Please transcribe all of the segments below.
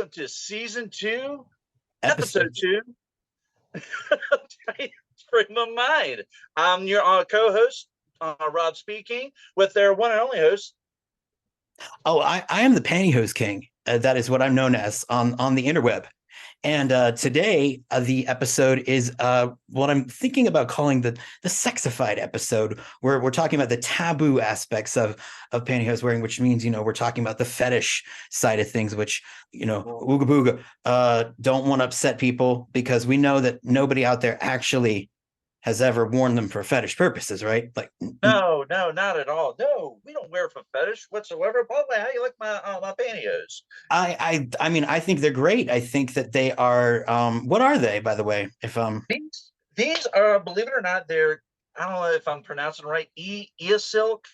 welcome to season 2, episode Episode. 2. Frame of mind. I'm your co-host, Rob speaking, with their one and only host. Oh, I am the Pantyhose King. That is what I'm known as on the interweb. And today, the episode is what I'm thinking about calling the sexified episode, where we're talking about the taboo aspects of pantyhose wearing, which means, we're talking about the fetish side of things, which, ooga booga, don't want to upset people because we know that nobody out there actually has ever worn them for fetish purposes, right? Like, No, not at all. No, we don't wear it for fetish whatsoever. By the way, how you like my pantyhose? I mean, I think they're great. I think that they are. What are they, by the way? If These are, believe it or not, they're, I don't know if I'm pronouncing it right, silk.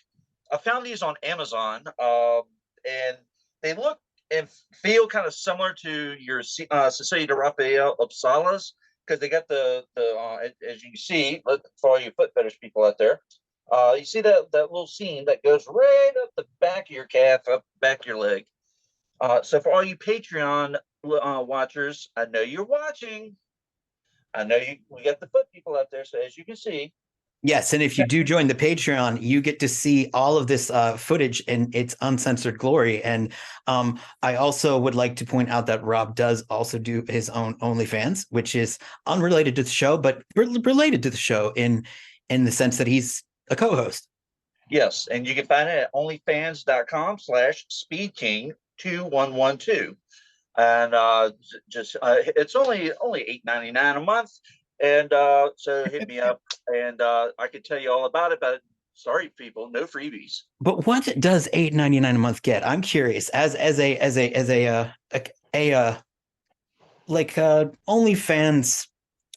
I found these on Amazon, and they look and feel kind of similar to your Cecilia de Raphael Uppsala's, because they got as you can see, for all you foot fetish people out there, you see that little seam that goes right up the back of your calf, up the back of your leg. So for all you Patreon watchers, I know you're watching. I know we got the foot people out there, so as you can see. yes, and if you do join the Patreon, you get to see all of this footage in its uncensored glory. And I also would like to point out that Rob does also do his own OnlyFans, which is unrelated to the show, but related to the show in the sense that he's a co-host. Yes, and you can find it at onlyfans.com/speedking2112. And it's only $8.99 a month. And so hit me up, and I could tell you all about it. But sorry, people, no freebies. But what does $8.99 a month get? I'm curious. As a OnlyFans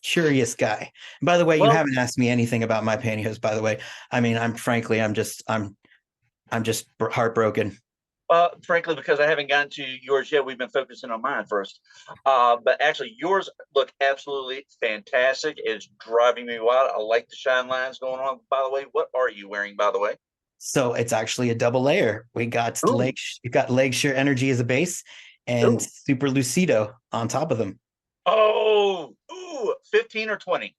curious guy. And by the way, you haven't asked me anything about my pantyhose. By the way, I mean, I'm just heartbroken. Frankly, because I haven't gotten to yours yet, we've been focusing on mine first. But actually, yours look absolutely fantastic. It's driving me wild. I like the shine lines going on. By the way, what are you wearing, by the way? So it's actually a double layer. We got leg sheer energy as a base and super lucido on top of them. Oh, 15 or 20?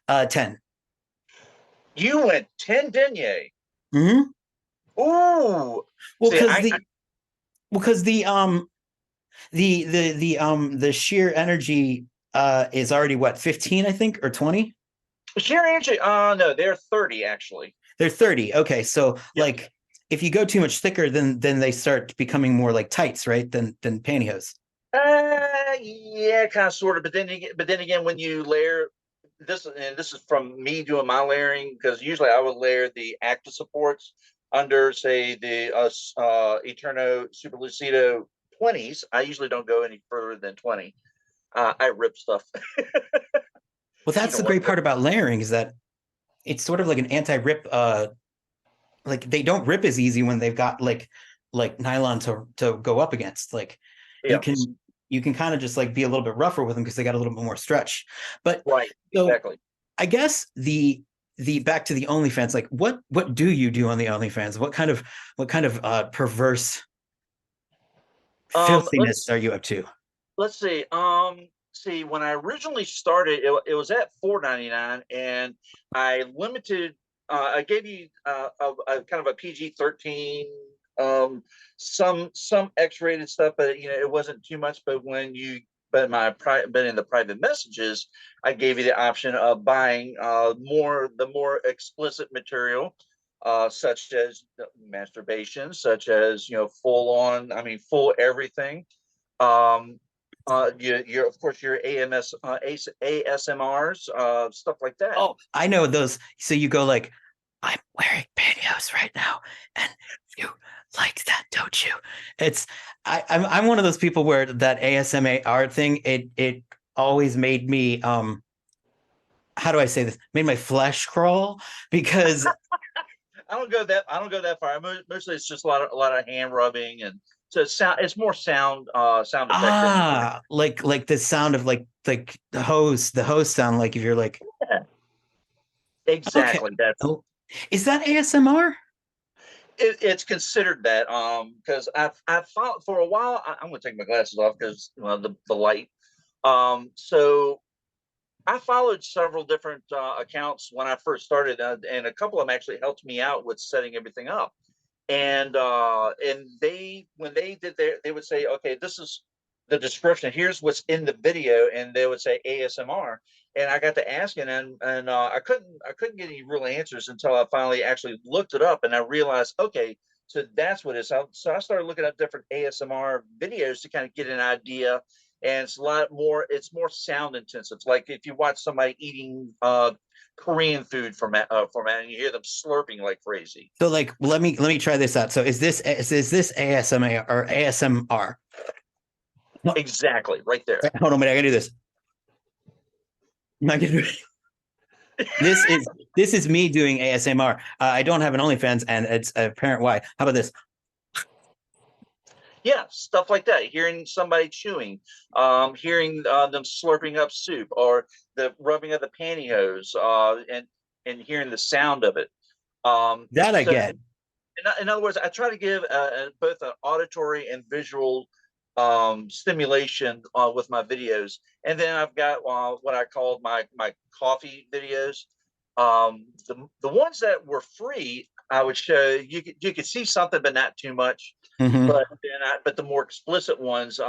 10. You went 10, didn't you? Mm-hmm. Ooh. Well, because the sheer energy is already what, 15, I think, or 20? Sheer energy, no, they're 30 actually. They're 30. Okay, so like if you go too much thicker, then they start becoming more like tights, right? Than pantyhose. Yeah, kind of, sort of. But then again, when you layer this, and this is from me doing my layering, because usually I would layer the active supports under, say, the Eterno Super Lucido 20s. I usually don't go any further than 20. I rip stuff. Well, that's the great part about layering, is that it's sort of like an anti-rip. Like they don't rip as easy when they've got like nylon to go up against. Like you can kind of just like be a little bit rougher with them because they got a little bit more stretch. But right, so exactly. I guess the back to the OnlyFans, like what do you do on the OnlyFans? What kind of perverse filthiness are you up to? Let's see. When I originally started, it was at $4.99, and I limited. I gave you a kind of a PG-13, some X-rated stuff, but it wasn't too much. But in the private messages, I gave you the option of buying the more explicit material, such as masturbation, such as full everything. Your of course your ASMRs, stuff like that. Oh, I know those. So you go like, I'm wearing pantyhose right now, and you like that, don't you? I'm one of those people where that ASMR thing, it always made me how do I say this? Made my flesh crawl, because I don't go that far. Mostly it's just a lot of hand rubbing, and so it's more sound effective. Like the sound of like the hose sound, like if you're like, yeah. Exactly. Okay. Is that ASMR? It's considered that because I thought for a while I'm going to take my glasses off because the light. So I followed several different accounts when I first started, and a couple of them actually helped me out with setting everything up. And they when they did they would say, okay, this is the description. Here's what's in the video, and they would say ASMR. And I got to asking, and I couldn't get any real answers until I finally actually looked it up, and I realized, okay, so that's what it is. So I started looking at different ASMR videos to kind of get an idea. And it's a lot more. It's more sound intensive. Like if you watch somebody eating Korean food and you hear them slurping like crazy. So like let me try this out. So is this ASMR or ASMR? No, Exactly, right there. hold on a minute. I gotta do this. I'm not gonna do it. This is me doing ASMR. I don't have an OnlyFans, and it's apparent why. How about this? Yeah, stuff like that. Hearing somebody chewing, hearing them slurping up soup, or the rubbing of the pantyhose, and hearing the sound of it. That I So, get. in other words, I try to give both an auditory and visual stimulation with my videos, and then I've got what I called my coffee videos. The ones that were free, I would show you could see something, but not too much. Hmm. But the more explicit ones,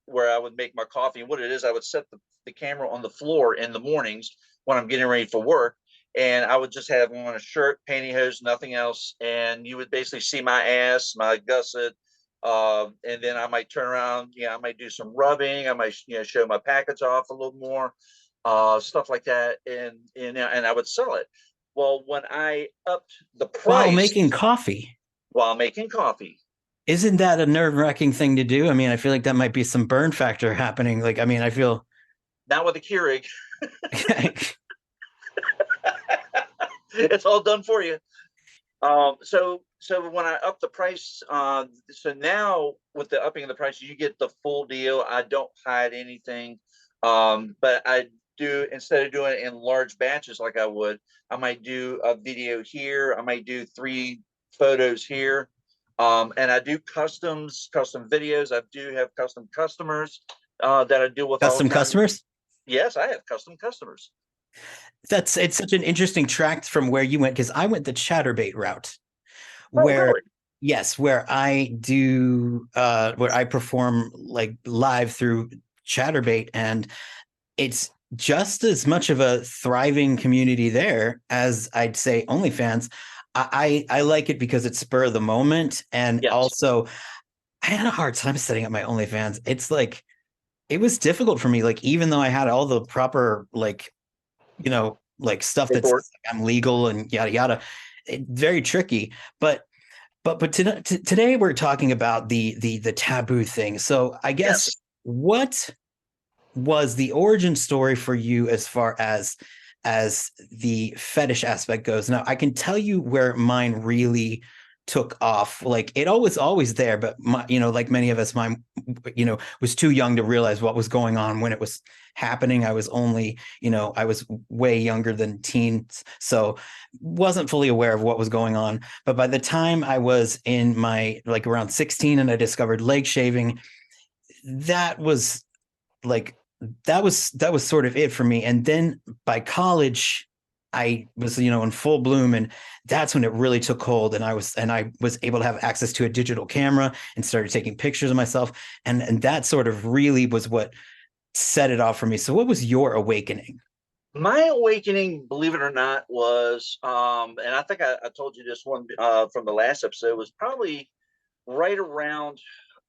where I would make my coffee, and what it is, I would set the camera on the floor in the mornings when I'm getting ready for work, and I would just have on a shirt, pantyhose, nothing else, and you would basically see my ass, my gusset, and then I might turn around, I might do some rubbing, I might show my package off a little more, stuff like that, and I would sell it. Well, when I upped the While price making coffee. while making coffee, Isn't that a nerve-wracking thing to do? I mean, I feel like that might be some burn factor happening. Like, I mean, I feel not with a Keurig, it's all done for you. So when I up the price, so now with the upping of the price, you get the full deal. I don't hide anything, but I do, instead of doing it in large batches like I would, I might do a video here. I might do 3 photos here, and I do custom videos. I do have custom customers that I deal with all custom the time. customers. Yes, I have custom customers. It's such an interesting track from where you went because I went the chatterbait route, Oh, where really? yes, where I perform like live through chatterbait, and it's just as much of a thriving community there as I'd say OnlyFans. I like it because it's spur of the moment, and Yes. also I had a hard time setting up my OnlyFans. It's like it was difficult for me. Like even though I had all the proper like stuff that's Paperwork. I'm legal and yada yada, very tricky. But today we're talking about the taboo thing. So I guess Yes. what was the origin story for you as far as the fetish aspect goes? Now I can tell you where mine really took off. Like it always there, but like many of us, mine was too young to realize what was going on when it was happening. I was only, I was way younger than teens, so wasn't fully aware of what was going on. But by the time I was in my like around 16 and I discovered leg shaving, that was like that was sort of it for me. And then by college I was in full bloom, and that's when it really took hold, and I was able to have access to a digital camera and started taking pictures of myself, and that sort of really was what set it off for me. So what was your awakening? My awakening, believe it or not, was and I think I told you this one from the last episode, was probably right around.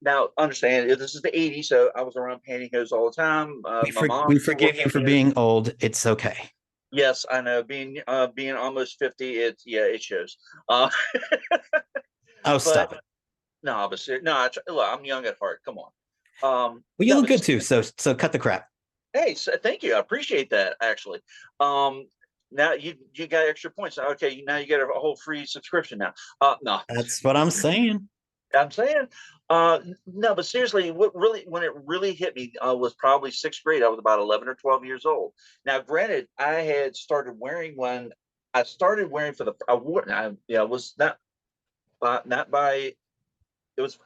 Now understand, this is the '80s, so I was around pantyhose all the time. My mom We wore forgive you for pantyhose. being old. It's okay. Yes, I know, being almost 50, it shows. uh Oh, but stop it. no, but no, look, I'm young at heart, come on. Well, you No, look but good too, so cut the crap. hey, so thank you. I appreciate that actually. Um, now you got extra points. Okay, now you get a whole free subscription now. No, That's what I'm saying. I'm saying, no, but seriously, when it really hit me was probably 6th grade. I was about 11 or 12 years old. Now, granted, I had started wearing one. I started wearing for the I wore I was not. not by. It was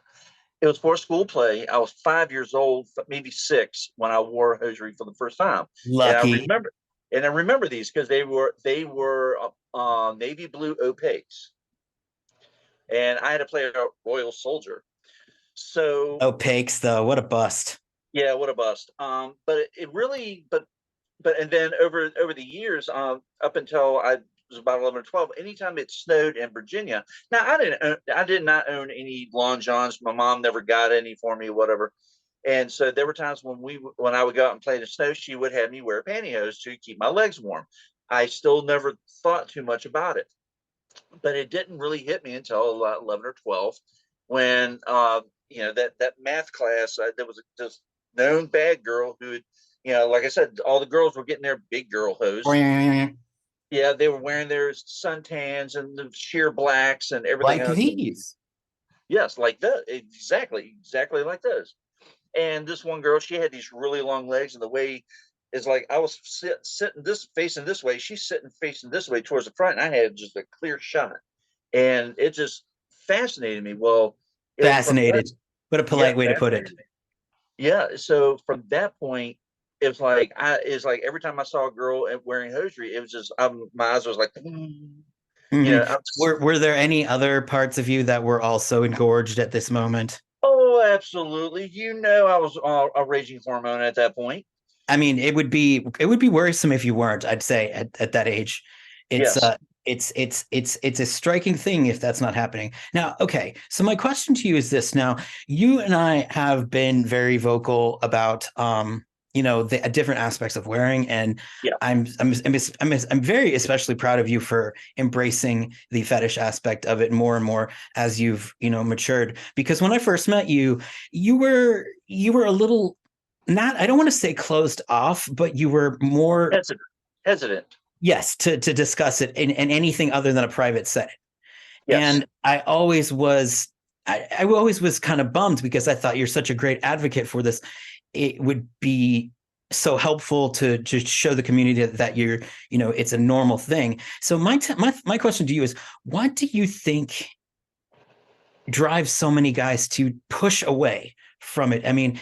it was for school play. I was 5 years old, maybe six, when I wore hosiery for the first time, and I Lucky. remember and I remember these because they were navy blue opaques, and I had to play a Royal Soldier. So Opaques, though. What a bust. yeah, what a bust. But it really, but and then over the years, up until I was about 11 or 12, anytime it snowed in Virginia. Now I did not own any Long Johns. My mom never got any for me, whatever. And so there were times when I would go out and play in the snow, she would have me wear pantyhose to keep my legs warm. I still never thought too much about it, but it didn't really hit me until 11 or 12, when that math class, there was this known bad girl who had, like I said, all the girls were getting their big girl hose. Yeah, they were wearing their suntans and the sheer blacks and everything Like else. these. Yes, like that, exactly like those. And this one girl, she had these really long legs, and the way is like I was sitting this facing this way, she's sitting facing this way towards the front, and I had just a clear shot, and it just fascinated me. Well, from that, Fascinated. What a yeah, polite way to put it. fascinated me. Yeah, so from that point, it's like every time I saw a girl wearing hosiery, it was just my eyes was like, Mhm. I Were there any other parts of you that were also engorged at this moment? oh, absolutely. I was a raging hormone at that point. I mean, it would be worrisome if you weren't, I'd say at that age. It's Yes. it's a striking thing if that's not happening. Now, okay, so my question to you is this. Now, you and I have been very vocal about the different aspects of wearing, and Yeah. I'm very especially proud of you for embracing the fetish aspect of it more and more as you've matured. Because when I first met you, you were a little, not, I don't want to say closed off, but you were more, Hesitant. Hesitant. yes, to discuss it in anything other than a private setting. Yes. And I always was kind of bummed because I thought you're such a great advocate for this. It would be so helpful to just show the community that it's a normal thing. So my question to you is, what do you think drives so many guys to push away from it? I mean,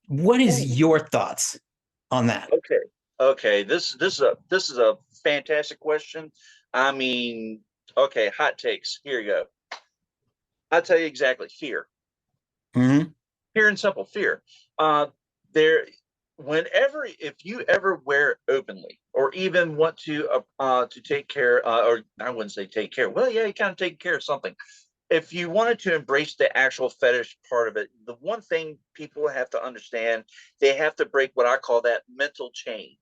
what Ooh, is your thoughts on that? okay. Okay. This is a fantastic question. I mean, okay, hot takes. Here you go. I'll tell you exactly. Fear. Hmm. Pure and simple fear. There, whenever, if you ever wear it openly, or even want to take care, or I wouldn't say take care. Well, yeah, you kind of take care of something. If you wanted to embrace the actual fetish part of it, the one thing people have to understand, they have to break what I call that mental chain.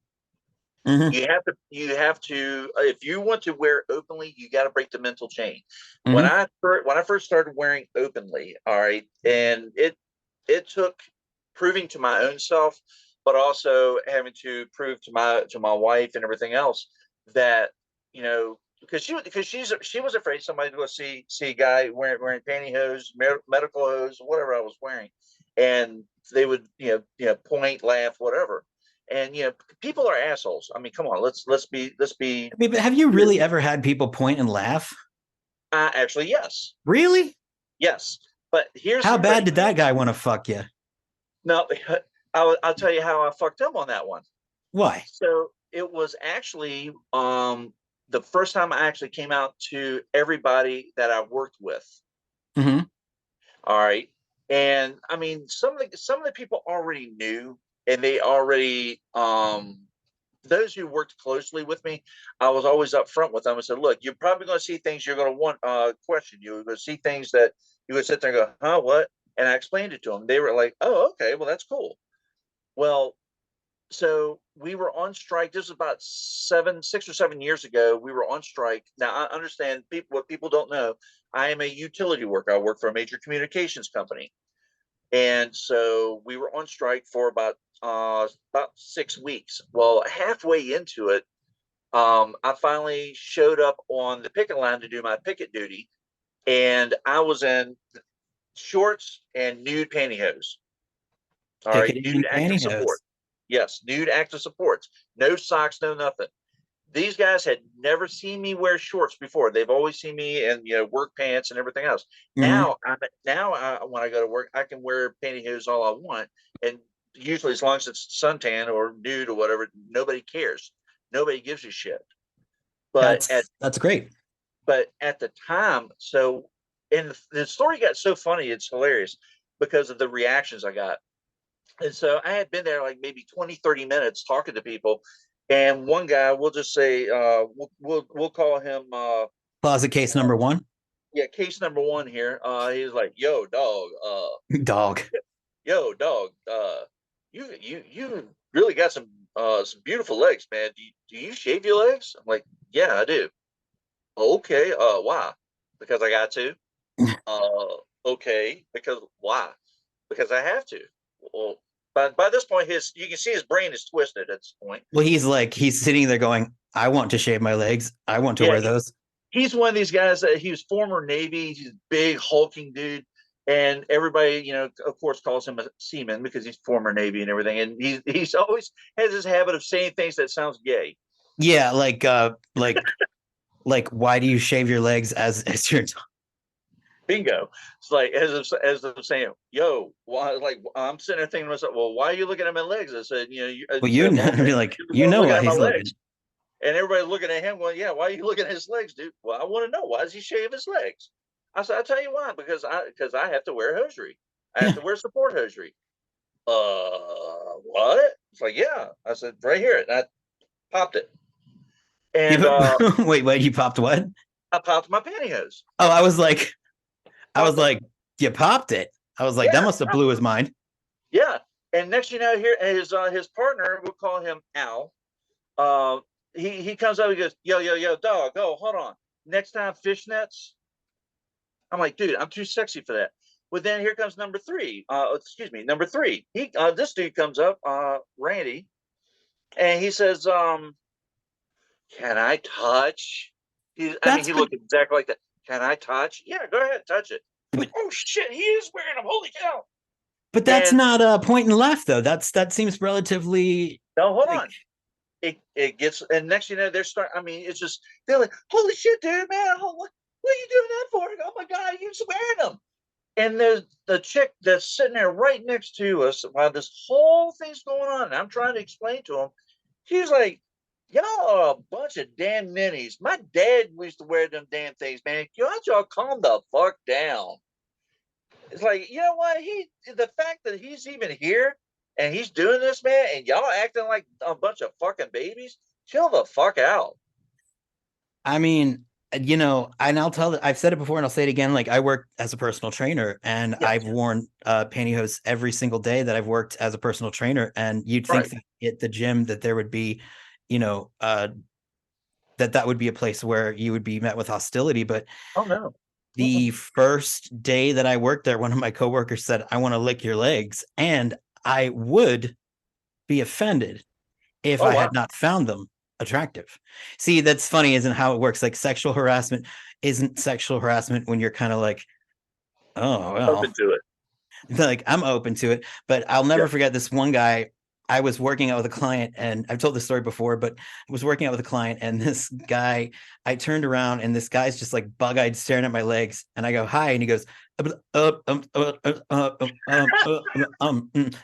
Hmm. You have to if you want to wear openly, you got to break the mental chain. When Hmm. I first started wearing openly, all right, and it took proving to my own self, but also having to prove to my wife and everything else that, because she was afraid somebody would go see a guy wearing pantyhose, medical hose, whatever I was wearing, and they would point, laugh, whatever. And people are assholes. I mean, come on, let's be. I mean, but have you really ever had people point and laugh? Actually, yes, Really? yes. But here's How the bad crazy did thing. that guy want to fuck you? No, I'll tell you how I fucked up on that one. Why? So it was actually the first time I actually came out to everybody that I worked with. Hmm. All right. And I mean, some of the people already knew, and they already those who worked closely with me, I was always upfront with them and said, look, you're probably going to see things you're going to want question. You're going to see things that you would sit there and go, huh, what? And I explained it to them. They were like, oh, okay, well, that's cool. Well, so we were on strike. This was about 6 or 7 years ago. We were on strike. Now I understand what people don't know. I am a utility worker. I work for a major communications company. And so we were on strike for about 6 weeks. Well, halfway into it, I finally showed up on the picket line to do my picket duty, and I was in shorts and nude pantyhose. All right, Picketing nude in active support. pantyhose. Yes, nude active supports. No socks, no nothing. these guys had never seen me wear shorts before. They've always seen me in work pants and everything else. Mhm. When I go to work, I can wear pantyhose all I want, and usually as long as it's suntan or nude or whatever, nobody cares. Nobody gives a shit. But That's great. at the time, so and the story got so funny, it's hilarious because of the reactions I got. And so I had been there like maybe 20, 30 minutes talking to people. And one guy, we'll just say, we'll call him, Closet case number one. yeah, case number one here. He's like, Dog. yo, dog, you really got some beautiful legs, man. Do you shave your legs? I'm like, yeah, I do. Okay, why? Because I got to. Okay, because why? Because I have to. Well, but by this point, you can see his brain is twisted at this point. Well, he's sitting there going, I want to shave my legs. I want to Yeah, wear those. he's one of these guys that he was former Navy. He's a big hulking dude, and everybody, of course, calls him a seaman because he's former Navy and everything. And he's always has this habit of saying things that sounds gay. Yeah, like why do you shave your legs as your Bingo. It's like as I'm saying, yo, why? Like I'm sitting there thinking to myself, well, why are you looking at my legs? I said, well, you have all day. like You're the one looking why at my he's looking. legs. And everybody looking at him, well, yeah, why are you looking at his legs, dude? Well, I want to know, why does he shave his legs? I said, I'll tell you why, because I have to wear hosiery. I have to wear support hosiery. What? It's like, yeah. I said, right here. And I popped it. And Wait, you popped what? I popped my pantyhose. Oh, I was Popped them. like, you popped it. I was like, that Yeah, must have blew his mind. yeah. And next you know, here his partner, we'll call him Al. Uh, he comes up, he goes, yo, dog, oh, hold on. Next time fishnets. I'm like, dude, I'm too sexy for that. But then here comes number three. Excuse me, number three. This dude comes up, Randy, and he says, "Can I touch?" I mean, That's he looked exactly like that. Can I touch? Yeah, go ahead, touch it. Oh shit, he is wearing them. Holy cow! but that's And not a point and left though. That seems relatively no, hold like on. It gets, and next you know they're starting. I mean, it's just they're like, "Holy shit, dude, man! What are you doing that for?" Oh my god, you're wearing them. And there's the chick that's sitting there right next to us while this whole thing's going on. And I'm trying to explain to him. She's like, y'all are a bunch of damn ninnies. My dad used to wear them damn things, man. Y'all calm the fuck down. It's like, you know what? The fact that he's even here and he's doing this, man, and y'all acting like a bunch of fucking babies, chill the fuck out. I mean, and I've said it before and I'll say it again. Like I work as a personal trainer and I've Yes. worn pantyhose every single day that I've worked as a personal trainer. And you'd think Right. that at the gym that there would be, you know, that would be a place where you would be met with hostility. But Oh no. Mm-mm. the first day that I worked there, one of my coworkers said, I want to lick your legs. And I would be offended if Oh I wow. had not found them attractive. See, that's funny, isn't how it works. Like sexual harassment isn't sexual harassment when you're kind of like, oh, Open well, to it. like I'm open to it. But I'll Yeah. never forget this one guy. I was working out with a client, and I've told this story before, but I was working out with a client, and this guy, I turned around, and this guy's just like bug eyed staring at my legs, and I go, hi, and he goes,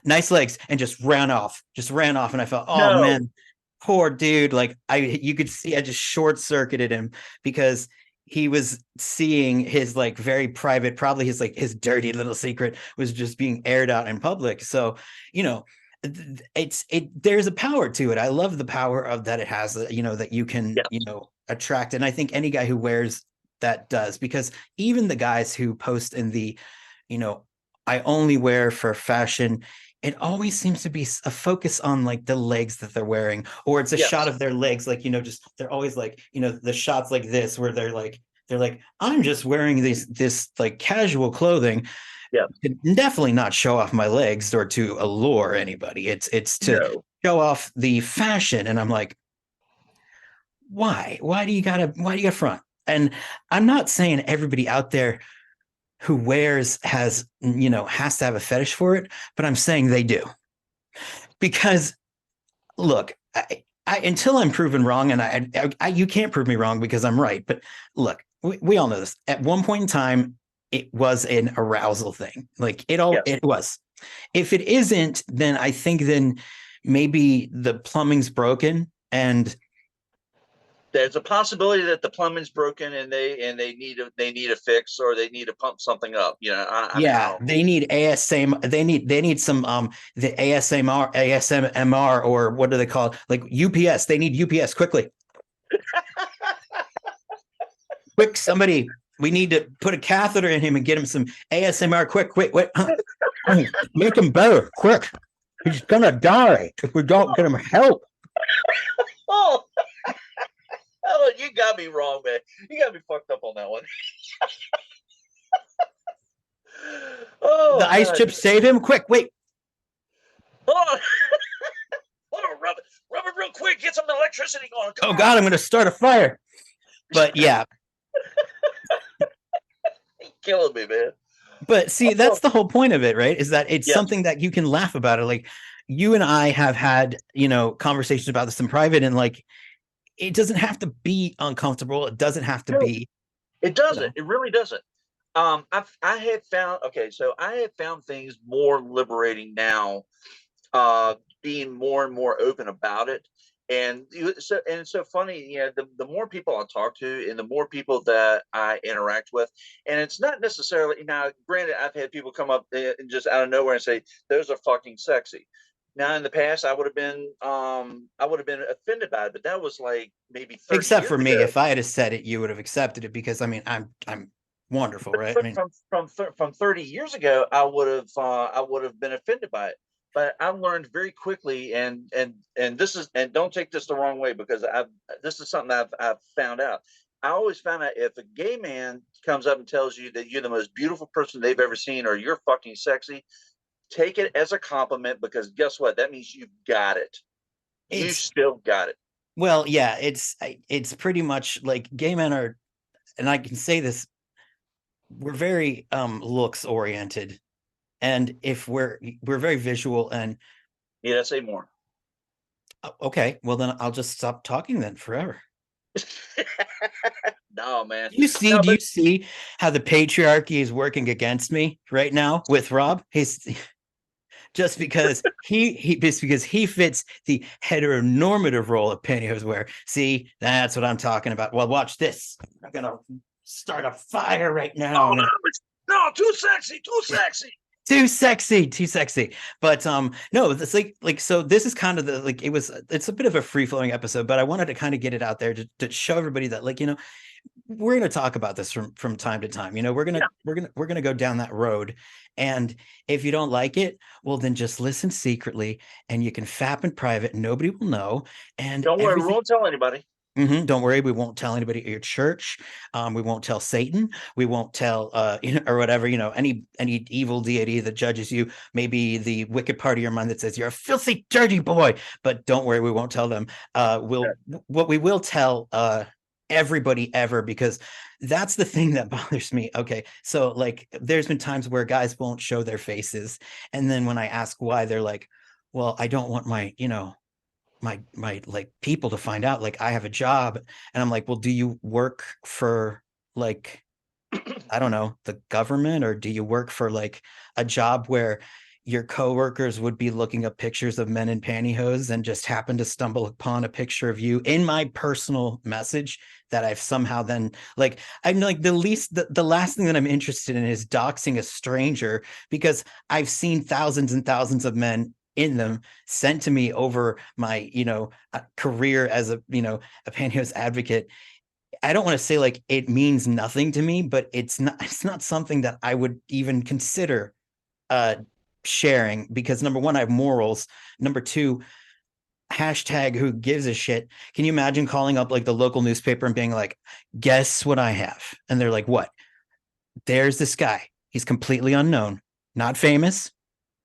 nice legs, and just ran off. And I felt, oh No. man, poor dude. Like you could see I just short circuited him because he was seeing his like very private, probably his dirty little secret was just being aired out in public. So, you know, there's a power to it. I love the power of that it has, that you can, Yes. attract. And I think any guy who wears that does, because even the guys who post in the, you know, I only wear for fashion, it always seems to be a focus on like the legs that they're wearing, or it's a shot Yes. of their legs, like, just they're always like, the shots like this where they're like, I'm just wearing this like casual clothing Yes. to definitely not show off my legs or to allure anybody. It's to No. show off the fashion. And I'm like, why do you gotta front? And I'm not saying everybody out there who wears has to have a fetish for it, but I'm saying they do. Because look, until I'm proven wrong, and you can't prove me wrong because I'm right. But look, we all know this. At one point in time, it was an arousal thing. Like Yes. it was. If it isn't, then I think then maybe the plumbing's broken, and There's a possibility that the plumbing's broken and they need a fix, or they need to pump something up. I mean, I yeah, don't. they need ASM. They need some the ASMR, or what do they call it? Like UPS. They need UPS quickly. Quick, somebody. We need to put a catheter in him and get him some ASMR. Quick, wait. Make him better, quick. He's gonna die if we don't get him help. Oh, oh, you got me wrong, man. You got me fucked up on that one. The Oh ice God. chips save him. Quick, wait. Hold on. Hold on, rub it real quick. Get some electricity going. Oh God, I'm gonna start a fire. But yeah, You're killing me, man. but see, Oh, that's the whole point of it, right? Is that it's yes. something that you can laugh about it. Like you and I have had, conversations about this in private, and like it doesn't have to be uncomfortable. It doesn't have to No, be, it doesn't. It really doesn't. I have found, okay, so I have found things more liberating now, being more and more open about it. And it's so funny, the more people I talk to and the more people that I interact with, and it's not necessarily, now granted, I've had people come up and just out of nowhere and say those are fucking sexy. Now in the past I would have been offended by it, but that was like maybe 30 except years for me. ago. If I had said it, you would have accepted it because I mean, I'm wonderful, right? I But mean, from 30 years ago, I would have been offended by it. But I learned very quickly, and this is, and don't take this the wrong way, because this is something I've found out. I always found out, if a gay man comes up and tells you that you're the most beautiful person they've ever seen, or you're fucking sexy, take it as a compliment, because guess what? That means you've got it. You it's still got it. well, yeah, it's pretty much like gay men are, and I can say this, we're very looks oriented, and if we're very visual, and Yeah, say more. okay, well then I'll just stop talking then forever. No, man. Do No, you but see how the patriarchy is working against me right now with Rob? He's just because just because he fits the heteronormative role of pantyhose wear. See, that's what I'm talking about. Well, watch this. I'm gonna start a fire right now. oh I'm gonna no, too sexy, too sexy. too sexy, too sexy. But no, it's like so this is kind of the like it's a bit of a free-flowing episode, but I wanted to kind of get it out there to show everybody that, like, we're going to talk about this from time to time. Yeah. We're going to go down that road, and if you don't like it, well then just listen secretly, and you can fap in private, nobody will know, and Don't worry, we everything. won't tell anybody. Don't worry, we won't tell anybody at your church. We won't tell Satan. We won't tell, or whatever, any evil deity that judges you. Maybe the wicked part of your mind that says you're a filthy, dirty boy. But don't worry, we won't tell them. What we will tell everybody ever, because that's the thing that bothers me. Okay, so like, there's been times where guys won't show their faces, and then when I ask why, they're like, "Well, I don't want my like people to find out, like I have a job." And I'm like, well, do you work for, like, I don't know, the government, or do you work for like a job where your coworkers would be looking up pictures of men in pantyhose and just happen to stumble upon a picture of you in my personal message that I've somehow then, like, I'm like, the last thing that I'm interested in is doxing a stranger, because I've seen thousands and thousands of men in them sent to me over my career as a pantyhose advocate. I don't want to say like it means nothing to me, but it's not something that I would even consider uh sharing, because number one, I have morals. Number two, hashtag who gives a shit. Can you imagine calling up like the local newspaper and being like, guess what I have? And they're like, what? There's this guy. He's completely unknown, not famous.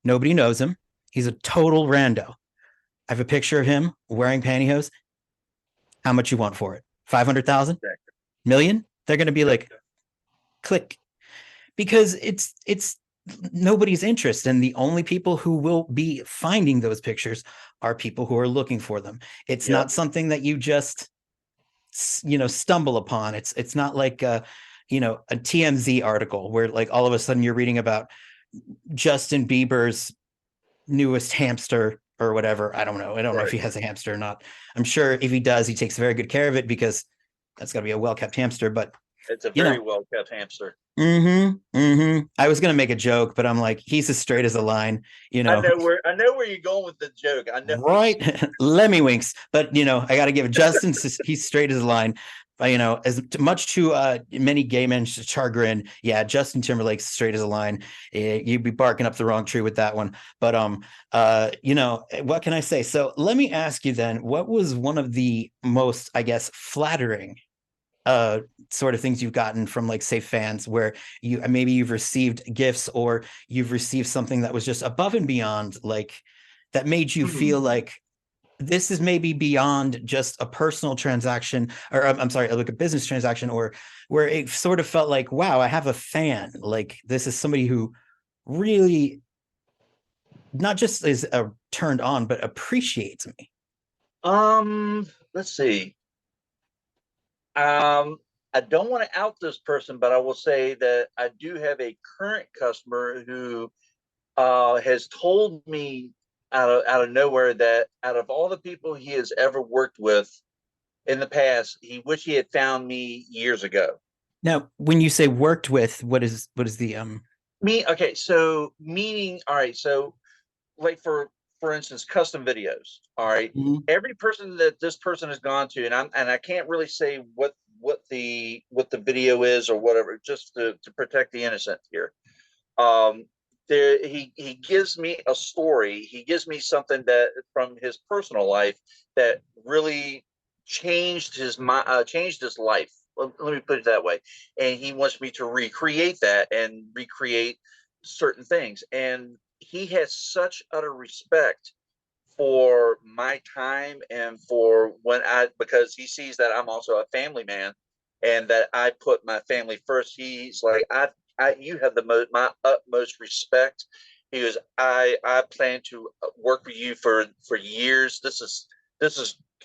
Nobody knows him. He's a total rando. I have a picture of him wearing pantyhose. How much you want for it? 500,000? Million? They're going to be like, click, because it's nobody's interest, and the only people who will be finding those pictures are people who are looking for them. It's Yep. not something that you just stumble upon. It's not like a TMZ article where like all of a sudden you're reading about Justin Bieber's newest hamster or whatever. I don't know. I don't know if Right. he has a hamster or not. I'm sure if he does, he takes very good care of it, because that's got to be a well-kept hamster. But It's a you very know, well kept hamster. I was gonna make a joke, but I'm like, he's as straight as a line, you I know. know where you're going with the joke. I know. Right. Lemmy winks. But I got to give Justin, he's straight as a line. As much to many gay men's chagrin, yeah, Justin Timberlake's straight as a line. You'd be barking up the wrong tree with that one. But what can I say? So let me ask you then, what was one of the most, I guess, flattering sort of things you've gotten from, like, say, fans, where maybe you've received gifts, or you've received something that was just above and beyond, like, that made you feel like this is maybe beyond just a personal transaction, or I'm sorry, like a business transaction, or where it sort of felt like, wow, I have a fan, like this is somebody who really not just is turned on, but appreciates me. Let's see. I don't want to out this person, but I will say that I do have a current customer who has told me out of nowhere that out of all the people he has ever worked with in the past, he wished he had found me years ago. Now, when you say worked with, what is the Okay, so meaning, all right, so like for instance, custom videos. All right, Mhm. every person that this person has gone to, and I can't really say what the video is or whatever, just to protect the innocent here. Um, there he gives me a story. He gives me something that from his personal life that really changed his life. Let me put it that way. And he wants me to recreate that and recreate certain things. And he has such utter respect for my time and for because he sees that I'm also a family man and that I put my family first. He's like, you have my utmost respect. He goes, I plan to work with you for years. This is,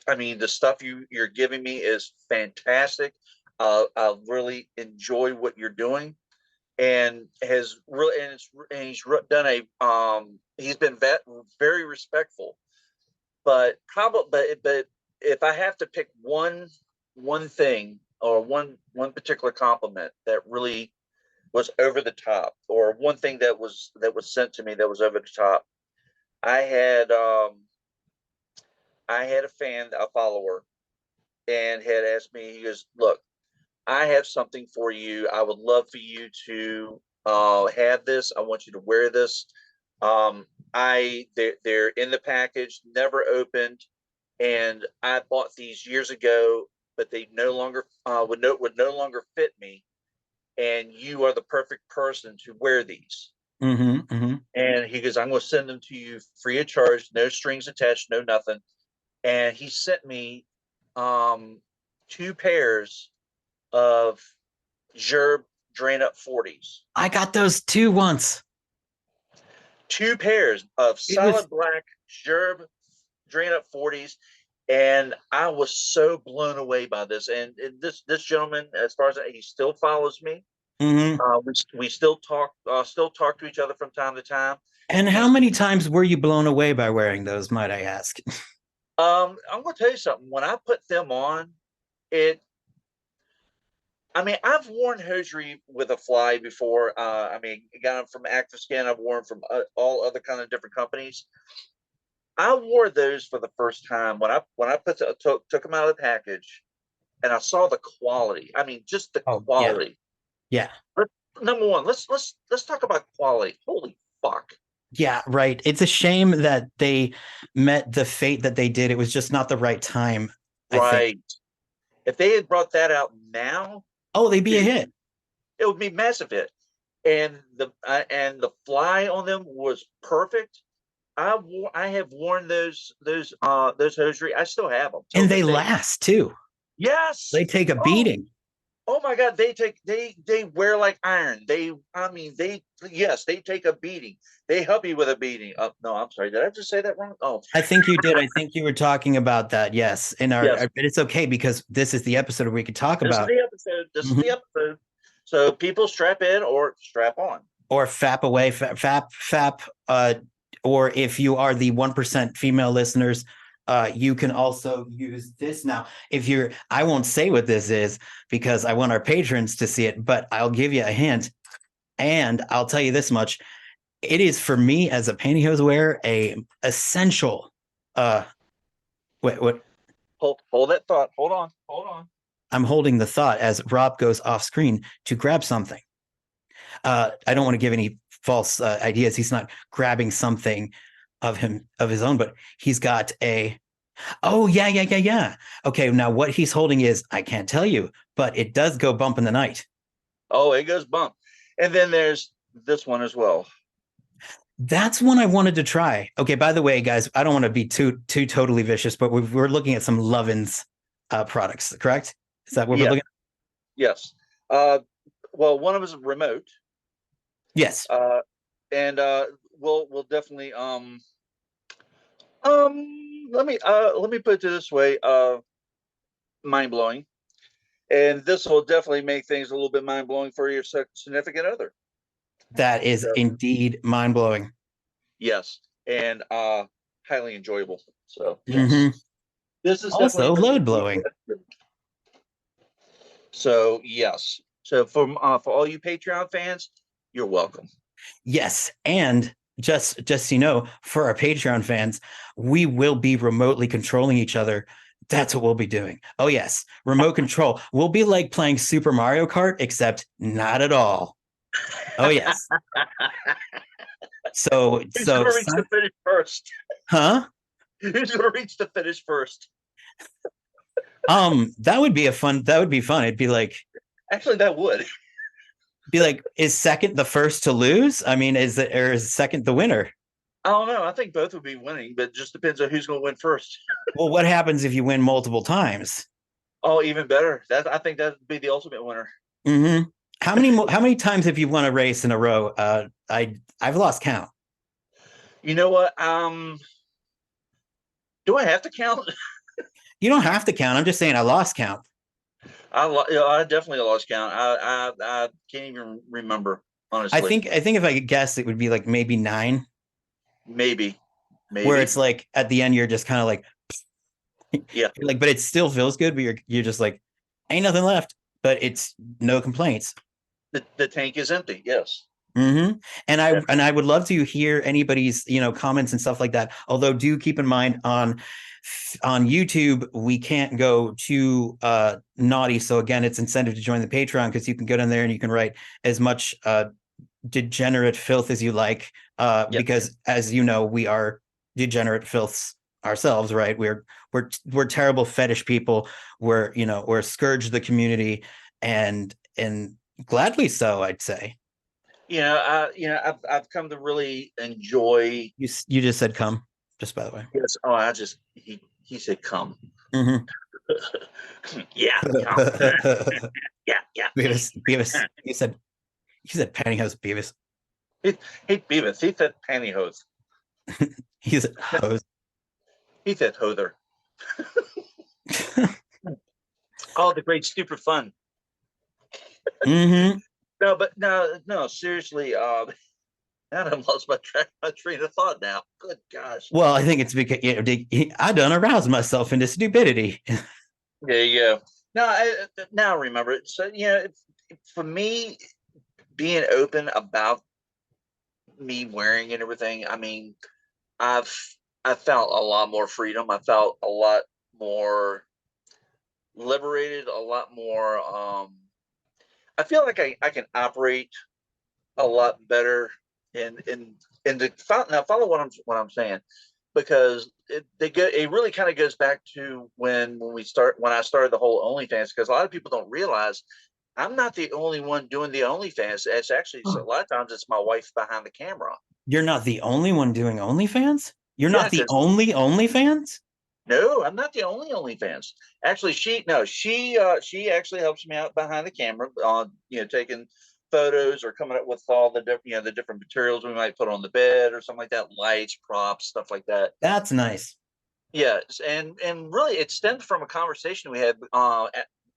I mean, the stuff you're giving me is fantastic. I really enjoy what you're doing, and has really and he's done he's been very respectful. But probably, but if I have to pick one thing or one particular compliment that really was over the top, or one thing that was sent to me that was over the top, I had a fan, a follower, and had asked me. He goes, "Look, I have something for you. I would love for you to have this. I want you to wear this. They're in the package, never opened, and I bought these years ago, but they no longer would no longer fit me. And you are the perfect person to wear these." And he goes, "I'm going to send them to you free of charge, no strings attached, no nothing." And he sent me um, two pairs of Gerb Drain Up 40s. I got those too once. Two pairs of It was solid black Gerb Drain Up 40s. And I was so blown away by this. And this gentleman, as far as he still follows me. mhm. We still talk to each other from time to time. And how He's many times were you blown away by wearing those, might I ask? I'm going to tell you something. When I put them on, it I mean, I've worn hosiery with a fly before. I mean, got them from Active Skin. I've worn from all other kind of different companies. I wore those for the first time when I took them out of the package and I saw the quality. I mean, just the Oh, yeah. quality. Yeah. Let, Number one, let's talk about quality. Holy fuck! Yeah, right. It's a shame that they met the fate that they did. It was just not the right time, I think. Right. If they had brought that out now, Oh, they'd be a dude, hit. it would be massive hit. And the fly on them was perfect. I have worn those hosiery. I still have them till And they this day. last too. Yes. They take a Oh, beating. Oh my God, they wear like iron. They take a beating. They help you with a beating. Oh no, I'm sorry. Did I just say that wrong? Oh I think you did. I think you were talking about that. Yes, in yes. but it's okay because this is the episode where we could talk This is about the episode. This is the Mhm. episode. So people strap in or strap on. Or fap away, fap. Or if you are the 1% female listeners, you can also use this now. If you're, I won't say what this is because I want our patrons to see it, but I'll give you a hint, and I'll tell you this much: it is for me as a pantyhose wearer a essential. What Hold that thought. Hold on. Hold on. I'm holding the thought as Rob goes off screen to grab something. I don't want to give any false ideas. He's not grabbing something of his own, but he's got a. Oh yeah. Okay, now what he's holding is I can't tell you, but it does go bump in the night. Oh, it goes bump. And then there's this one as well. That's one I wanted to try. Okay, by the way, guys, I don't want to be too totally vicious, but we're looking at some Lovin's products, correct? Is that what we're Yeah. looking at? Yes. Well, one of them is remote. Yes. And we'll definitely let me put it this way, mind blowing. And this will definitely make things a little bit mind blowing for your significant other. That is So, indeed mind blowing. yes, and highly enjoyable. So yes, Mm-hmm. this is definitely Also for load the. blowing. So yes, so for all you Patreon fans, you're welcome. Yes, and just so you know, for our Patreon fans, we will be remotely controlling each other. That's what we'll be doing. Oh yes, remote control. We'll be like playing Super Mario Kart, except not at all. Oh yes. Who's going to reach the finish first? Huh? Who's going to reach the finish first? That would be that would be fun. It'd Actually, that would. be like, is second the first to lose? I mean, is second the winner? I don't know. I think both would be winning, but it just depends on who's going to win first. Well, what happens if you win multiple times? Oh, even better. I think that'd be the ultimate winner. Mm-hmm. How many times have you won a race in a row? I've lost count. You know what? Do I have to count? You don't have to count. I'm just saying I lost count. I definitely lost count. I can't even remember, honestly. I think if I could guess, it would be like maybe 9. Maybe. Where it's like at the end you're just kind of like, yeah, like, but it still feels good. But you're just like, ain't nothing left. But it's no complaints. The tank is empty. Yes. Mm-hmm. And I would love to hear anybody's comments and stuff like that. Although do keep in mind on YouTube we can't go too naughty. So again, it's incentive to join the Patreon because you can go down there and you can write as much degenerate filth as you like. Because as you know, we are degenerate filths ourselves, right? We're terrible fetish people. We're a scourge of the community, and gladly so, I'd say. I've come to really enjoy. You just said come, just by the way. Yes. Oh, he said come. Mm-hmm. Yeah. Come. Yeah. Beavis. You said pantyhose, Beavis. Hey, Beavis. He said pantyhose. He said hose. He said Hoser. Oh, the great stupid fun. Mm-hmm. No, but no, seriously. Now I've lost my train of thought now. Good gosh. Well, I think it's because I done aroused myself into stupidity. There you go. Now I remember it. So for me, being open about me wearing and everything. I mean, I felt a lot more freedom. I felt a lot more liberated. A lot more. I feel like I can operate a lot better in the now follow what I'm saying, because it really kind of goes back to when I started the whole OnlyFans, because a lot of people don't realize I'm not the only one doing the OnlyFans. It's actually a lot of times it's my wife behind the camera. You're not the only one doing OnlyFans? You're Yeah, not the only OnlyFans? No, I'm not the only OnlyFans. Actually, she actually helps me out behind the camera on taking photos or coming up with all the different the different materials we might put on the bed or something like that, lights, props, stuff like that. That's nice. Yes, and really, it stemmed from a conversation we had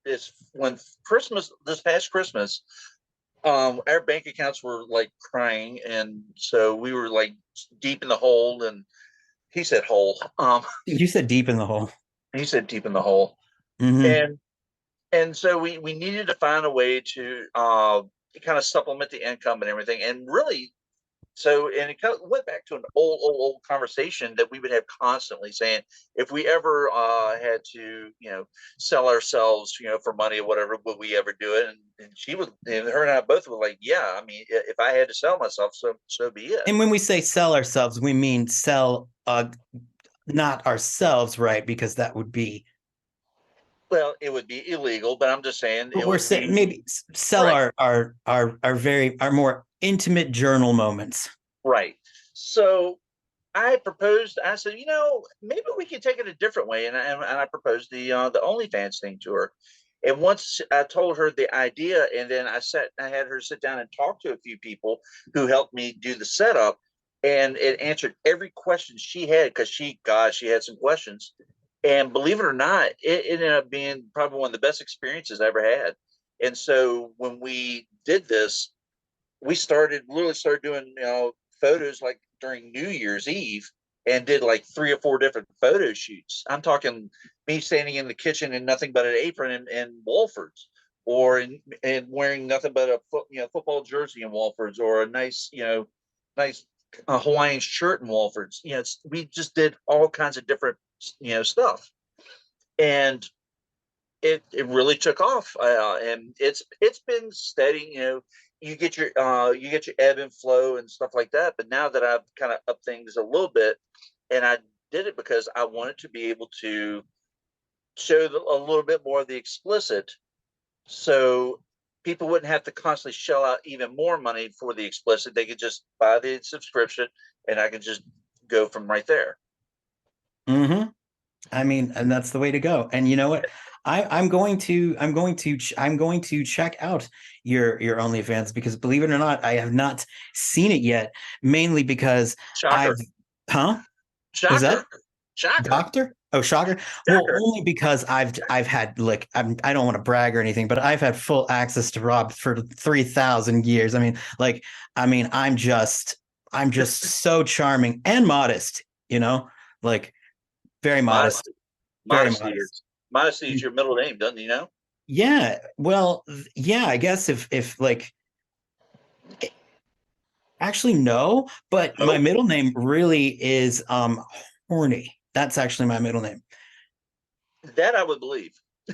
is when Christmas this past Christmas, our bank accounts were like crying, and so we were like deep in the hole, and he said hole, You said deep in the hole. he said deep in the hole, Hmm. and so we needed to find a way to kind of supplement the income and everything, and really and it kind of went back to an old conversation that we would have constantly saying, if we ever had to, sell ourselves, for money or whatever, would we ever do it? And she was, and her and I both were like, yeah, I mean, if I had to sell myself, so be it. And when we say sell ourselves, we mean sell not ourselves, right? Because that would be, Well, it would be illegal, but I'm just saying but it we're would saying be maybe sell right. our more intimate journal moments. Right. So I proposed. I said, maybe we could take it a different way, and I proposed the OnlyFans thing to her. And once I told her the idea, and then I had her sit down and talk to a few people who helped me do the setup, and it answered every question she had because she had some questions. And believe it or not, it ended up being probably one of the best experiences I ever had. And so when we did this, we started doing photos like during New Year's Eve and did like 3 or 4 different photo shoots. I'm talking me standing in the kitchen in nothing but an apron and Walfords, and wearing nothing but a football jersey in Walfords, or a nice Hawaiian shirt in Walfords. We just did all kinds of different stuff, and it really took off, and it's been steady. You get your ebb and flow and stuff like that. But now that I've kind of upped things a little bit, and I did it because I wanted to be able to show a little bit more of the explicit, so people wouldn't have to constantly shell out even more money for the explicit. They could just buy the subscription, and I can just go from right there. Hmm. I mean, and that's the way to go. And you know what? I'm going to check out your OnlyFans because believe it or not, I have not seen it yet. Mainly because I've, Shocker, huh? Was that shocker, shocker, doctor? Oh, shocker. Well, shocker. only because I've had like I don't want to brag or anything, but I've had full access to Rob for 3,000 years. I'm just so charming and modest. You know, like very modest, Modesty, very modesty modest. is modesty is your middle name, doesn't you know? Yeah, well, yeah, I guess if like actually no, but my Nope. middle name really is horny. That's actually my middle name. That I would believe.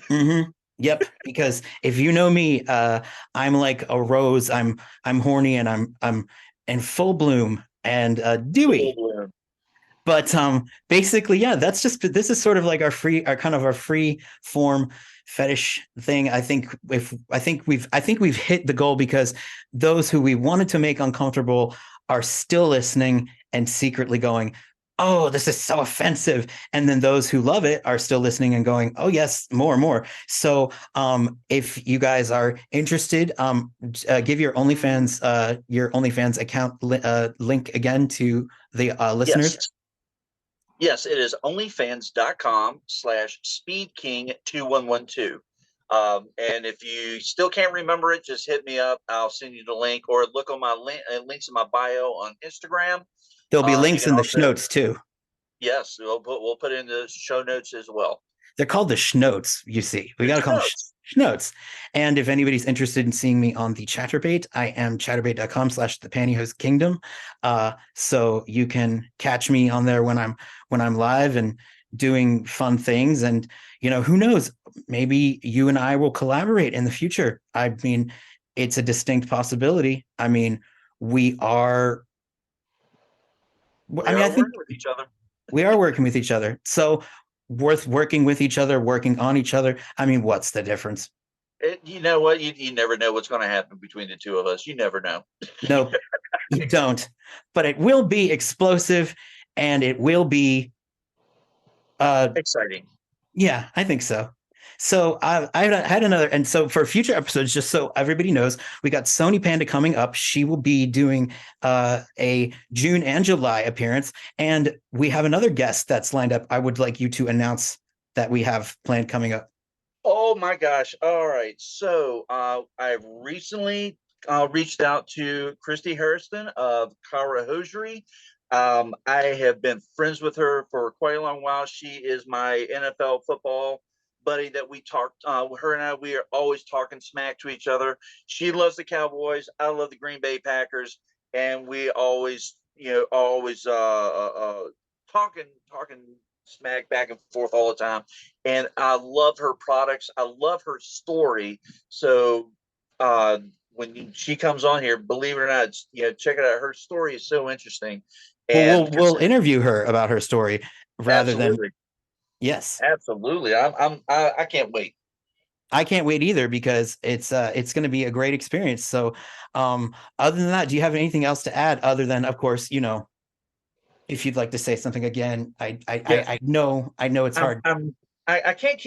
Hmm. Yep, because if you know me, I'm like a rose. I'm horny and I'm in full bloom and Full dewy. bloom. But basically, yeah, this is sort of like our kind of our free form fetish thing. I think we've hit the goal because those who we wanted to make uncomfortable are still listening and secretly going, oh, this is so offensive. And then those who love it are still listening and going, oh yes, more and more. So if you guys are interested, give your OnlyFans account link again to the listeners. Yes. Yes, it is onlyfans.com/speedking2112. And if you still can't remember it, just hit me up. I'll send you the link, or look on my links in my bio on Instagram. There'll be You links can in the also, notes too. yes, we'll put in the show notes as well. They're called the schnotes, you see. We The got to call them notes. schnotes. And if anybody's interested in seeing me on the Chatterbait, I am chatterbait.com/the Pantyhose Kingdom. So you can catch me on there when I'm live and doing fun things. And who knows? Maybe you and I will collaborate in the future. I mean, it's a distinct possibility. I mean, we are We I mean, I are think working with each other. we are working with each other. So worth working with each other, working on each other. I mean, what's the difference? You know what? You never know what's going to happen between the two of us. You never know. No, you don't. But it will be explosive and it will be Exciting. Yeah, I think so. So I had another, and so for future episodes, just so everybody knows, we got Sony Panda coming up. She will be doing a June and July appearance, and we have another guest that's lined up. I would like you to announce that we have planned coming up. Oh my gosh. All right. So I've recently reached out to Christy Harrison of Kara Hosiery. I have been friends with her for quite a long while. She is my NFL football buddy that we talked. Her and I, we are always talking smack to each other. She loves the Cowboys. I love the Green Bay Packers, and we always, always talking smack back and forth all the time. And I love her products. I love her story. So when she comes on here, believe it or not, check it out. Her story is so interesting. Well, And we'll interview her about her story rather than absolutely, yes. absolutely, I can't wait. I can't wait either because it's going to be a great experience. So, other than that, do you have anything else to add other than, of course, if you'd like to say something again, Yes, I know it's I'm hard. I'm I can't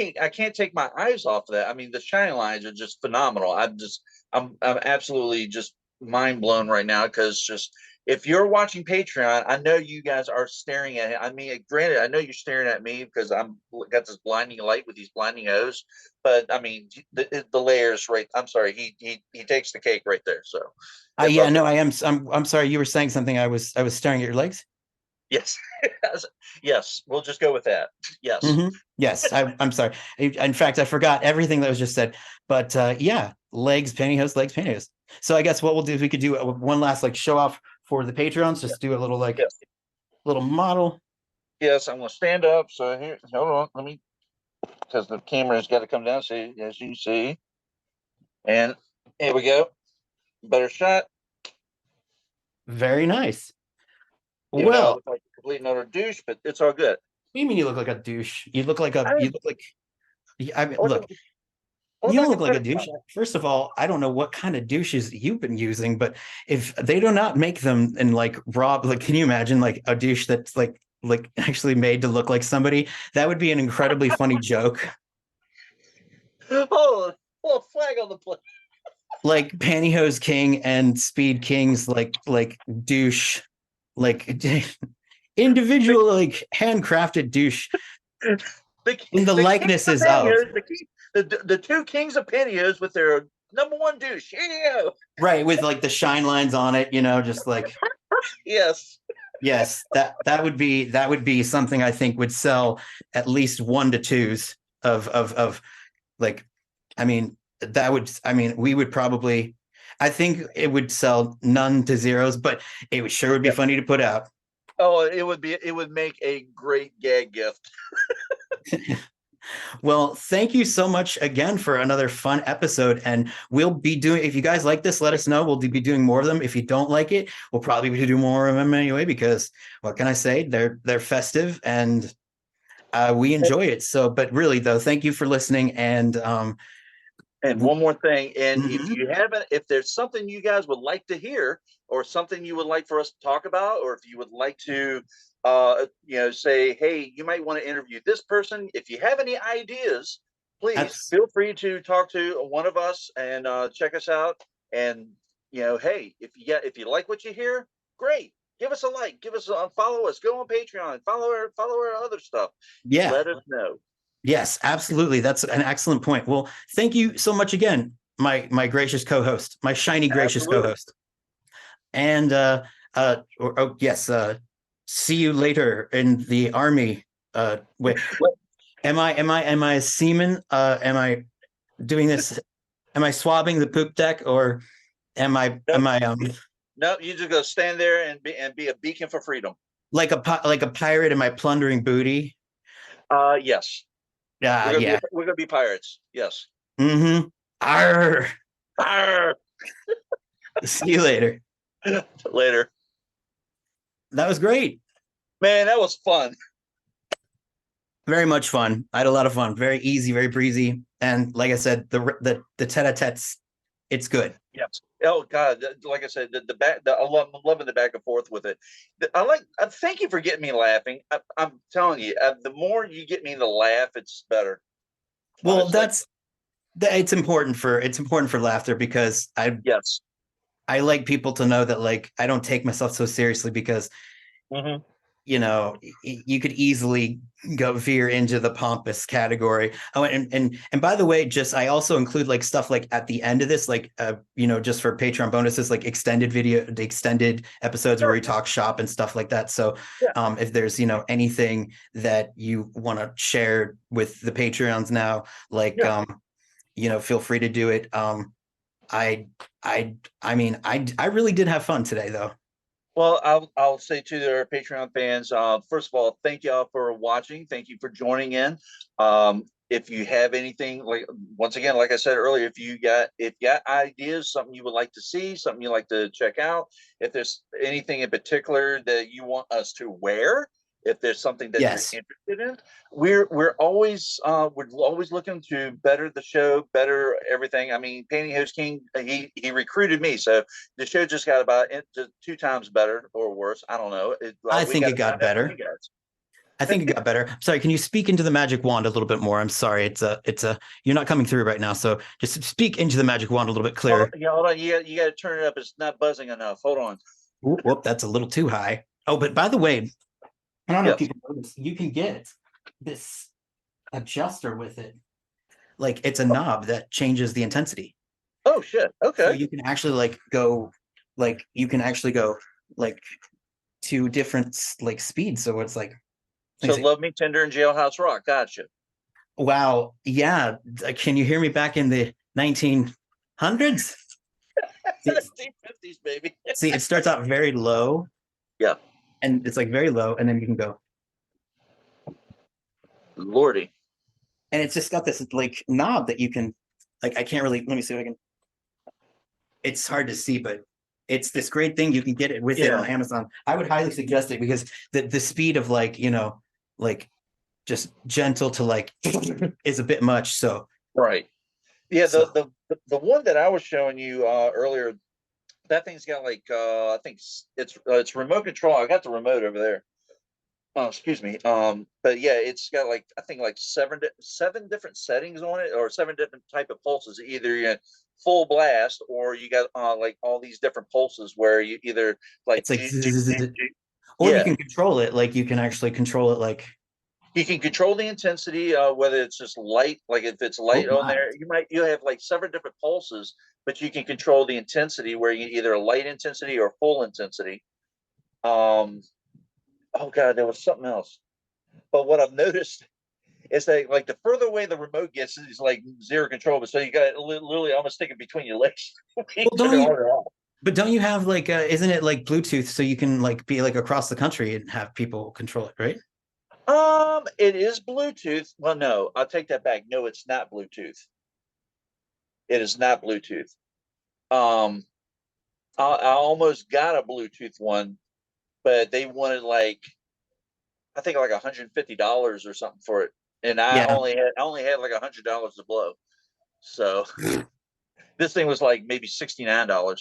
take my eyes off of that. I mean, the shine lines are just phenomenal. I'm absolutely just mind blown right now because just if you're watching Patreon, I know you guys are staring at it. I mean, granted, I know you're staring at me because I'm got this blinding light with these blinding O's, but I mean the layers right. I'm sorry, he takes the cake right there. So if Yeah, okay, no, I am. I'm sorry. You were saying something. I was staring at your legs. yes, yes, we'll just go with that. Yes. Yes, I'm sorry. In fact, I forgot everything that was just said. But yeah, legs, pantyhose. So I guess what we'll do is we could do one last like show off for the Patreons. Just do a little like Yes. little model. Yes, I'm gonna stand up. So here, hold on. Let me, because the camera's got to come down. See, as you see, and here we go. Better shot. Very nice. Even though I Well, look like a complete and utter douche, but it's all good. what do you mean you look like a douche? You look like I you mean, look like I mean, look, look, look you don't like a look like a pedophile. douche. First of all, I don't know what kind of douches you've been using, but if they do not make them in like raw, like, can you imagine like a douche that's like actually made to look like somebody? That would be an incredibly funny joke. Oh, oh, flag on the play. Like Pantyhose King and Speed King's like douche, like The, individual like handcrafted douche. the, And the the king of likenesses of pantyhose, the two kings of pantyhose with their number one douche. Here you go. right with like the shine lines on it, just like Yes. yes, that would be something I think would sell at least one to twos of like, I mean, we would probably, I think it would sell none to zeros, but it sure would be Yep. funny to put out. Oh, it would make a great gag gift. Well, thank you so much again for another fun episode. And we'll be doing, if you guys like this, let us know. We'll be doing more of them. If you don't like it, we'll probably be doing more of them anyway, because what can I say? They're festive and we enjoy it. So, but really though, thank you for listening. And And one more thing, and if mhm, you haven't, if there's something you guys would like to hear, or something you would like for us to talk about, or if you would like to, say, hey, you might want to interview this person. If you have any ideas, please that's feel free to talk to one of us and check us out. And hey, if you like what you hear, great. Give us a like, give us a follow us, go on Patreon, follow our other stuff. yeah. Let us know. Yes, absolutely. That's an excellent point. Well, thank you so much again, my gracious co-host, my shiny gracious Absolutely. co-host. And yes, see you later in the army. Wait, what am I a seaman? Am I doing this? Am I swabbing the poop deck, or No, am I no, you just go stand there and be a beacon for freedom. like a pirate? Am I plundering booty? Yes, Yeah. we're gonna be pirates. Yes. Mm-hmm. Arr. Arr! See you later. Later, That was great. man. That was fun. Very much fun. I had a lot of fun. Very easy, very breezy, and like I said, the tete-a-tetes, it's good. Yes. Oh God, like I said, the back, I'm loving the back and forth with it. Thank you for getting me laughing. I'm telling you, the more you get me to laugh, it's better. Well, Honestly, it's important for laughter because yes. I like people to know that like I don't take myself so seriously because Hmm. you could easily go veer into the pompous category. Oh, and by the way, just I also include like stuff like at the end of this, like just for Patreon bonuses, like the extended episodes where Sure. we talk shop and stuff like that. So Yeah. if there's anything that you want to share with the Patreons now, like Yeah. feel free to do it. I I mean I really did have fun today though. Well, I'll say to our Patreon fans, first of all, thank y'all for watching. Thank you for joining in. If you have anything, like once again, like I said earlier, if you got ideas, something you would like to see, something you like to check out, if there's anything in particular that you want us to wear, if there's something that you're Yes. interested in, we're always looking to better the show, better everything. I mean, Pantyhose King, he recruited me, so the show just got about just 2 times better or worse. I don't know. I We think got it to got find out from you better. guys. I think it got better. Sorry, can you speak into the magic wand a little bit more? I'm sorry, you're not coming through right now. So just speak into the magic wand a little bit clearer. Hold on. You got to turn it up. It's not buzzing enough. Hold on. Whoop, that's a little too high. Oh, but by the way, I don't know if Yes. people know this. You can get this adjuster with it. Like it's a knob that changes the intensity. Oh shit. So Okay. you can actually go like to different like speeds. So it's like, let me So see. Love Me Tender and Jailhouse Rock. Gotcha. Wow. Yeah. Can you hear me back in the 1900s? 1950s, baby. See, it starts out very low Yeah. and it's like very low, and then you can go. Lordy. And it's just got this like knob that you can, like, I can't really, let me see if I can, it's hard to see, but it's this great thing. You can get it with it on Yeah. Amazon. I would highly suggest it because the speed of like, like just gentle to like is a bit much. So, Right. Yeah. so The one that I was showing you earlier, that thing's got like I think it's remote control. I got the remote over there. Oh, excuse me. But yeah, it's got like I think like seven different settings on it, or seven different type of pulses. Either full blast, or you got like all these different pulses where you either like it's like, or you yeah, can control it. Like you can actually control it. Like, you can control the intensity, whether it's just light, like if it's oh light on my, there, you have like several different pulses, but you can control the intensity where you either a light intensity or full intensity. Um, oh god, there was something else. But what I've noticed is that like the further away the remote gets, it's like zero control. But so you got to literally almost stick it between your legs. You well, turn don't it you? on or off. But don't you have like, isn't it like Bluetooth so you can like be like across the country and have people control it, right? It is Bluetooth. Well, no, I'll take that back. No, it's not Bluetooth. It is not Bluetooth. Um, I almost got a Bluetooth one, but they wanted like I think like $150 or something for it, and Yeah. I only had like $100 to blow. So this thing was like maybe $69.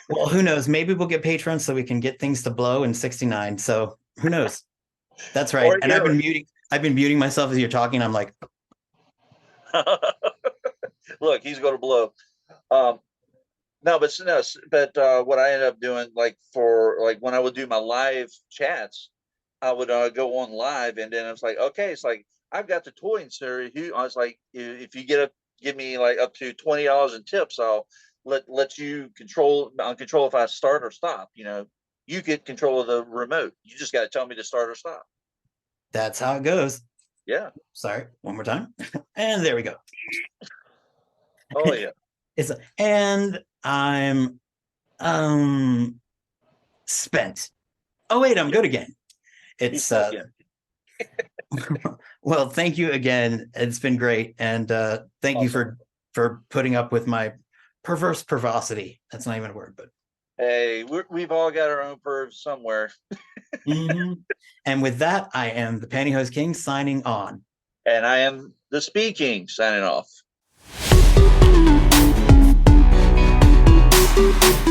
Well, who knows? Maybe we'll get patrons so we can get things to blow in 69. So who knows? That's right. Or And I've been muting myself as you're talking. I'm like, look, he's going to blow. Um, no, but what I ended up doing, like for like when I would do my live chats, I would go on live, and then it's like, okay, it's like I've got the toy incinerator. I was like, if you give me like up to $20 in tips, I'll let you control if I start or stop. You get control of the remote. You just got to tell me to start or stop. that's how it goes. Yeah. Sorry, one more time. And there we go. Oh yeah. And I'm spent. Oh wait, I'm good again. He's It's back in. well, thank you again. It's been great. And thank you Awesome. for putting up with my perverse pervosity. That's not even a word, but Hey, we've all got our own pervs somewhere. mhm. And with that, I am the Pantyhose King signing on. And I am the Speaking signing off. Bye.